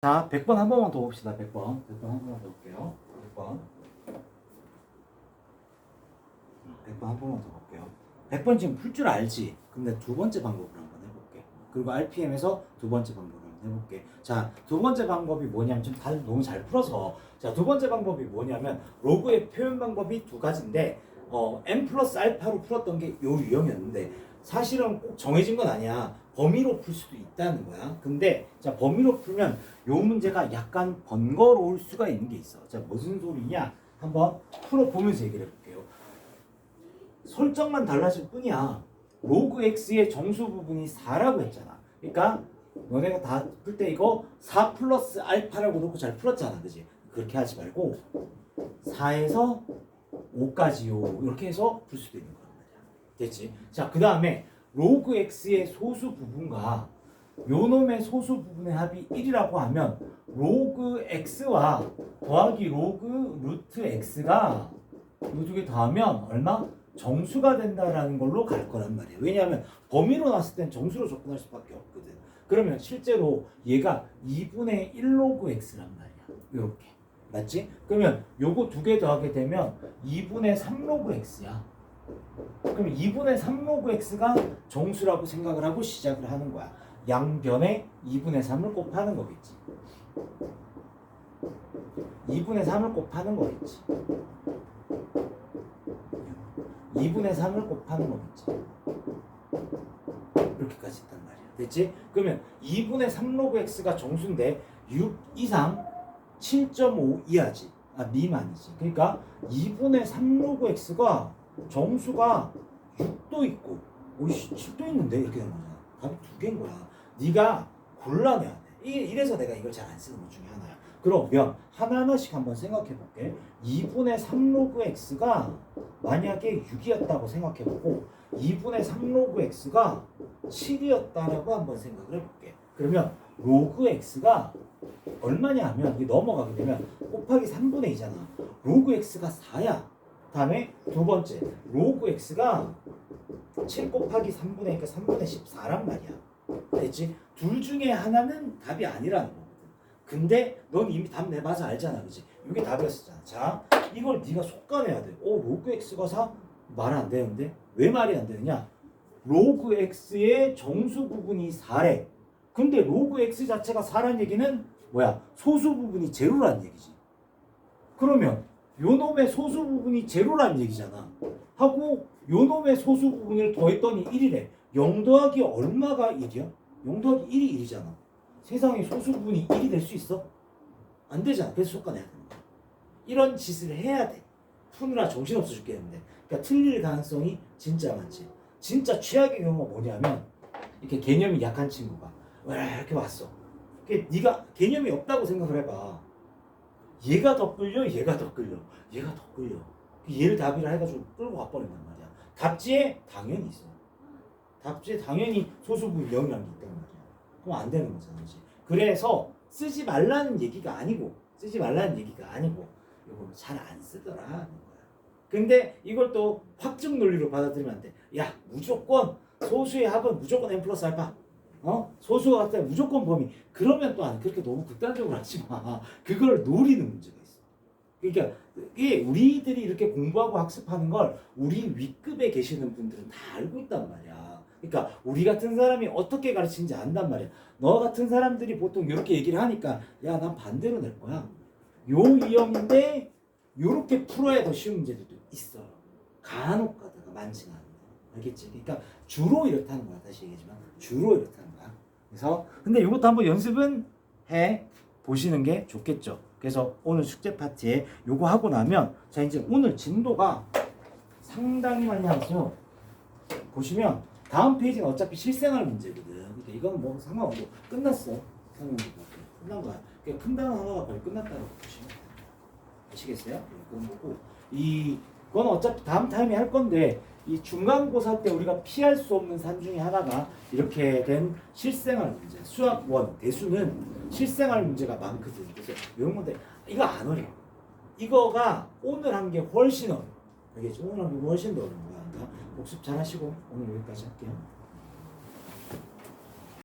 자, 100번 한 번만 더 봅시다. 100번. 100번 한 번만 더 볼게요. 100번. 100번 한 번만 더 볼게요. 100번 지금 풀 줄 알지? 근데 두 번째 방법을 한번 해볼게. 그리고 RPM에서 두 번째 방법을 한번 해볼게. 자, 두 번째 방법이 뭐냐면 좀 다들 너무 잘 풀어서 자, 두 번째 방법이 뭐냐면 로그의 표현 방법이 두 가지인데 n 플러스 알파로 풀었던 게 요 유형이었는데 사실은 꼭 정해진 건 아니야. 범위로 풀 수도 있다는 거야. 근데 자, 범위로 풀면 요 문제가 약간 번거로울 수가 있는 게 있어. 자, 무슨 소리냐? 한번 풀어보면서 얘기를 해볼게요. 설정만 달라질 뿐이야. 로그 x의 정수 부분이 4라고 했잖아. 그러니까 너네가 다 풀 때 이거 4 플러스 알파라고 놓고 잘 풀었잖아. 그지? 그렇게 하지 말고 4에서 5까지요. 이렇게 해서 풀 수도 있는 거란 말이야. 됐지? 자, 그 다음에 로그 x의 소수 부분과 요놈의 소수 부분의 합이 1이라고 하면 로그 x와 더하기 로그 루트 x가 이 두 개 더하면 얼마? 정수가 된다라는 걸로 갈 거란 말이에요. 왜냐하면 범위로 놨을 땐 정수로 접근할 수밖에 없거든. 그러면 실제로 얘가 2분의 1 로그 x란 말이야. 이렇게. 맞지? 그러면 요거 두 개 더하게 되면 2분의 3 로그 x야. 그럼 2분의 3 로그 x가 정수라고 생각을 하고 시작을 하는 거야. 양변에 2분의 3을 곱하는 거겠지. 2분의 3을 곱하는 거겠지. 2분의 3을 곱하는 거겠지. 이렇게까지 있단 말이야. 됐지? 그러면 2분의 3 로그 x가 정수인데 6 이상 7.5 이하지. 미만이지. 그러니까 2분의 3 로그 x가 정수가 6도 있고 7도 있는데 이렇게 되는 거잖아. 답이 두 개인 거야. 네가 골라내야 돼. 이래서 내가 이걸 잘 안 쓰는 것 중에 하나야. 그러면 하나하나씩 한번 생각해 볼게. 2분의 3 로그 x가 만약에 6이었다고 생각해 보고 2분의 3 로그 x가 7이었다라고 한번 생각을 해볼게. 그러면 로그 x가 얼마냐 하면 이게 넘어가게 되면 곱하기 3분의 2잖아. 로그 x가 4야. 다음에 두 번째 로그 x가 7 곱하기 3분의 2니까 3분의 14란 말이야. 됐지? 둘 중에 하나는 답이 아니라는 거거든. 근데 넌 이미 답 내봐서 알잖아. 그치? 이게 답이었었잖아. 자, 이걸 네가 속가내야 돼. 로그 x가 4? 말 안 되는데? 왜 말이 안 되느냐? 로그 x의 정수 부분이 4래. 근데 로그 x 자체가 4란 얘기는 뭐야? 소수 부분이 제로란 얘기지. 그러면 요놈의 소수 부분이 제로란 얘기잖아. 하고 요놈의 소수 부분을 더했더니 1이래. 0 더하기 얼마가 1이야? 0 더하기 1이 1이잖아. 세상에 소수 부분이 1이 될 수 있어? 안 되잖아. 그래서 속가내야 되는 거야. 이런 짓을 해야 돼. 푸느라 정신없어 죽겠는데. 그러니까 틀릴 가능성이 진짜 많지. 진짜 최악의 경우가 뭐냐면 이렇게 개념이 약한 친구가 왜 이렇게 왔어. 네가 개념이 없다고 생각을 해봐. 얘가 더 끌려, 얘가 더 끌려, 얘가 더 끌려. 얘를 답이라 해가지고 끌고 가버린단 말이야. 답지에 당연히 있어. 답지에 당연히 소수부 0이라는 게 있단 말이야. 그럼 안 되는 거잖아. 그래서 쓰지 말라는 얘기가 아니고, 이걸 잘 안 쓰더라 하는 거야. 근데 이걸 또 확증 논리로 받아들이면 안 돼. 야, 무조건 소수의 합은 무조건 n 플러스 알파. 소수가 같다 무조건 범위. 그러면 또 안 그렇게 너무 극단적으로 하지 마. 그걸 노리는 문제가 있어. 그러니까 이게 우리들이 이렇게 공부하고 학습하는 걸 우리 윗급에 계시는 분들은 다 알고 있단 말이야. 그러니까 우리 같은 사람이 어떻게 가르치는지 안단 말이야. 너 같은 사람들이 보통 이렇게 얘기를 하니까 야, 난 반대로 낼 거야. 요 유형인데 요렇게 풀어야 더 쉬운 문제들도 있어. 간혹 가다가 많지는 않아. 알겠지? 그러니까 주로 이렇다는 거야. 다시 얘기하지만 주로 이렇다는 거야. 그래서 근데 이것도 한번 연습은 해 보시는 게 좋겠죠. 그래서 오늘 숙제 파트에 요거 하고 나면 자 이제 오늘 진도가 상당히 많이 남았어요. 보시면 다음 페이지는 어차피 실생활 문제거든. 그러니까 이건 뭐 상관없고 끝났어. 끝난 거야. 그러니까 큰 단어 하나가 거의 끝났다고 보시면 아시겠어요? 그런 거고 이건 어차피 다음 타임에 할 건데 이 중간고사 때 우리가 피할 수 없는 산 중에 하나가 이렇게 된 실생활 문제. 수학 1 대수는 실생활 문제가 많거든. 그래서 이런 건데 이거 안 어려. 이거가 오늘 한 게 훨씬 어려. 알겠죠? 오늘 한 게 훨씬 더 어려운 거야. 복습 잘 하시고 오늘 여기까지 할게요.